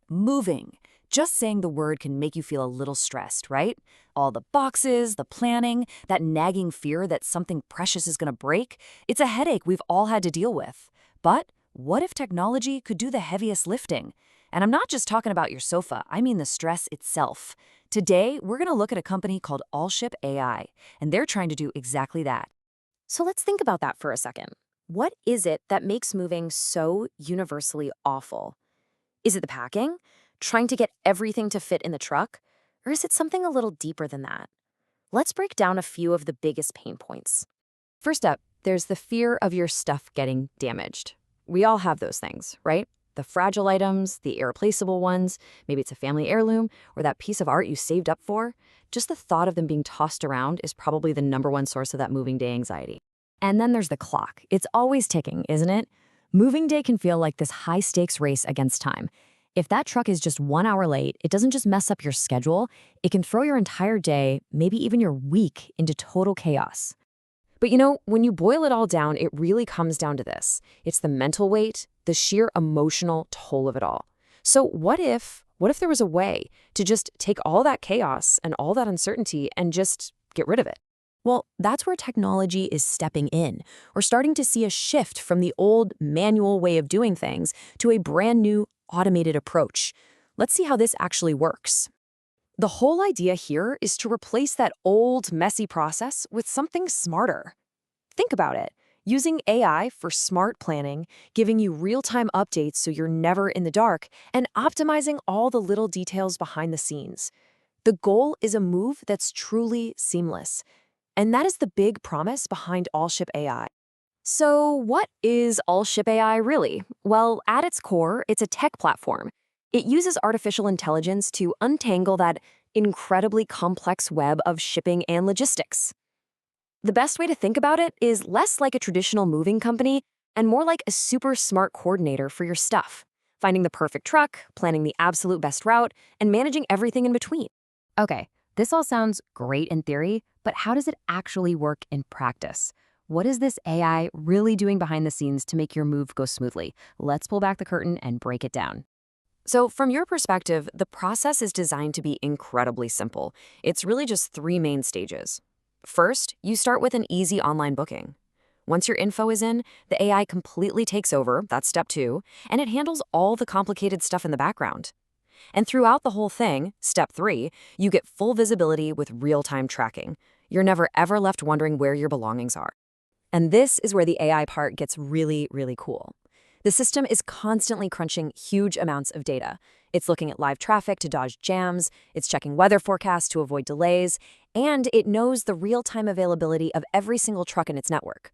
Moving. Just saying the word can make you feel a little stressed, right? All the boxes, the planning, that nagging fear that something precious is going to break. It's a headache we've all had to deal with. But what if technology could do the heaviest lifting? And I'm not just talking about your sofa, I mean the stress itself. Today, we're going to look at a company called AllShip AI, and they're trying to do exactly that. So let's think about that for a second. What is it that makes moving so universally awful? Is it the packing? Trying to get everything to fit in the truck? Or is it something a little deeper than that? Let's break down a few of the biggest pain points. First up, there's the fear of your stuff getting damaged. We all have those things, right? The fragile items, the irreplaceable ones, maybe it's a family heirloom, or that piece of art you saved up for. Just the thought of them being tossed around is probably the #1 source of that moving day anxiety. And then there's the clock. It's always ticking, isn't it? Moving day can feel like this high-stakes race against time. If that truck is just 1 hour late, it doesn't just mess up your schedule, it can throw your entire day, maybe even your week, into total chaos. But when you boil it all down, it really comes down to this. It's the mental weight, the sheer emotional toll of it all. So what if there was a way to just take all that chaos and all that uncertainty and just get rid of it? Well, that's where technology is stepping in. We're starting to see a shift from the old manual way of doing things to a brand new automated approach. Let's see how this actually works. The whole idea here is to replace that old, messy process with something smarter. Think about it. Using AI for smart planning, giving you real-time updates so you're never in the dark, and optimizing all the little details behind the scenes. The goal is a move that's truly seamless. And that is the big promise behind AllShip AI. So what is AllShip AI really? Well, at its core, it's a tech platform. It uses artificial intelligence to untangle that incredibly complex web of shipping and logistics. The best way to think about it is less like a traditional moving company and more like a super smart coordinator for your stuff, finding the perfect truck, planning the absolute best route, and managing everything in between. Okay, this all sounds great in theory, but how does it actually work in practice? What is this AI really doing behind the scenes to make your move go smoothly? Let's pull back the curtain and break it down. So from your perspective, the process is designed to be incredibly simple. It's really just 3 main stages. First, you start with an easy online booking. Once your info is in, the AI completely takes over, that's step 2, and it handles all the complicated stuff in the background. And throughout the whole thing, step 3, you get full visibility with real-time tracking. You're never ever left wondering where your belongings are. And this is where the AI part gets really, really cool. The system is constantly crunching huge amounts of data. It's looking at live traffic to dodge jams, it's checking weather forecasts to avoid delays, and it knows the real-time availability of every single truck in its network.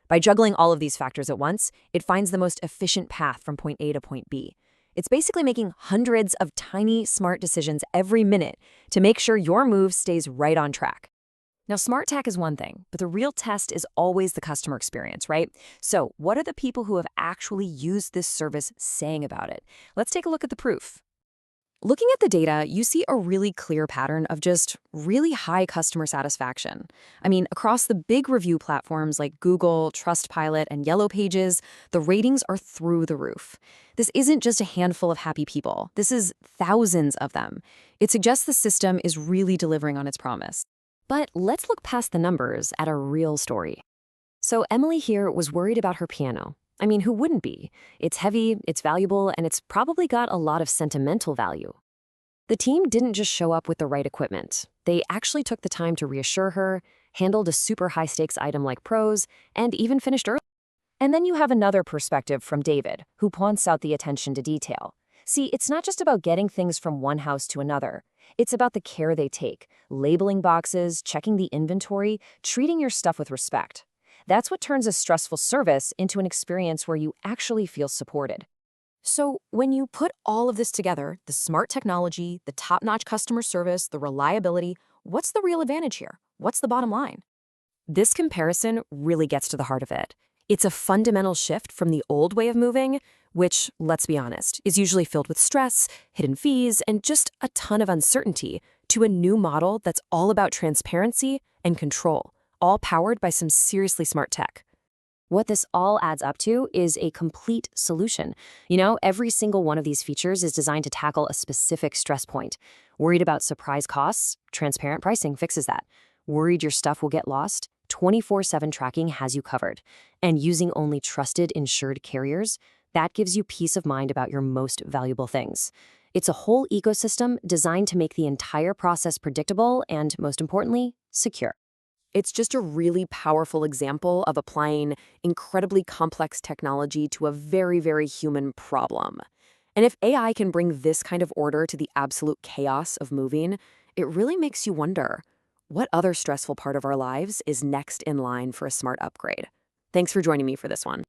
By juggling all of these factors at once, it finds the most efficient path from point A to point B. It's basically making hundreds of tiny, smart decisions every minute to make sure your move stays right on track. Now, smart tech is one thing, but the real test is always the customer experience, right? So, what are the people who have actually used this service saying about it? Let's take a look at the proof. Looking at the data, you see a really clear pattern of just really high customer satisfaction. I mean, across the big review platforms like Google, Trustpilot, and Yellow Pages, the ratings are through the roof. This isn't just a handful of happy people. This is thousands of them. It suggests the system is really delivering on its promise. But let's look past the numbers at a real story. So Emily here was worried about her piano. I mean, who wouldn't be? It's heavy, it's valuable, and it's probably got a lot of sentimental value. The team didn't just show up with the right equipment. They actually took the time to reassure her, handled a super high-stakes item like prose, and even finished early. And then you have another perspective from David, who points out the attention to detail. See, it's not just about getting things from one house to another. It's about the care they take, labeling boxes, checking the inventory, treating your stuff with respect. That's what turns a stressful service into an experience where you actually feel supported. So when you put all of this together, the smart technology, the top-notch customer service, the reliability, what's the real advantage here? What's the bottom line? This comparison really gets to the heart of it. It's a fundamental shift from the old way of moving, which, let's be honest, is usually filled with stress, hidden fees, and just a ton of uncertainty, to a new model that's all about transparency and control, all powered by some seriously smart tech. What this all adds up to is a complete solution. Every single one of these features is designed to tackle a specific stress point. Worried about surprise costs? Transparent pricing fixes that. Worried your stuff will get lost? 24/7 tracking has you covered. And using only trusted, insured carriers? That gives you peace of mind about your most valuable things. It's a whole ecosystem designed to make the entire process predictable and, most importantly, secure. It's just a really powerful example of applying incredibly complex technology to a very, very human problem. And if AI can bring this kind of order to the absolute chaos of moving, it really makes you wonder, what other stressful part of our lives is next in line for a smart upgrade? Thanks for joining me for this one.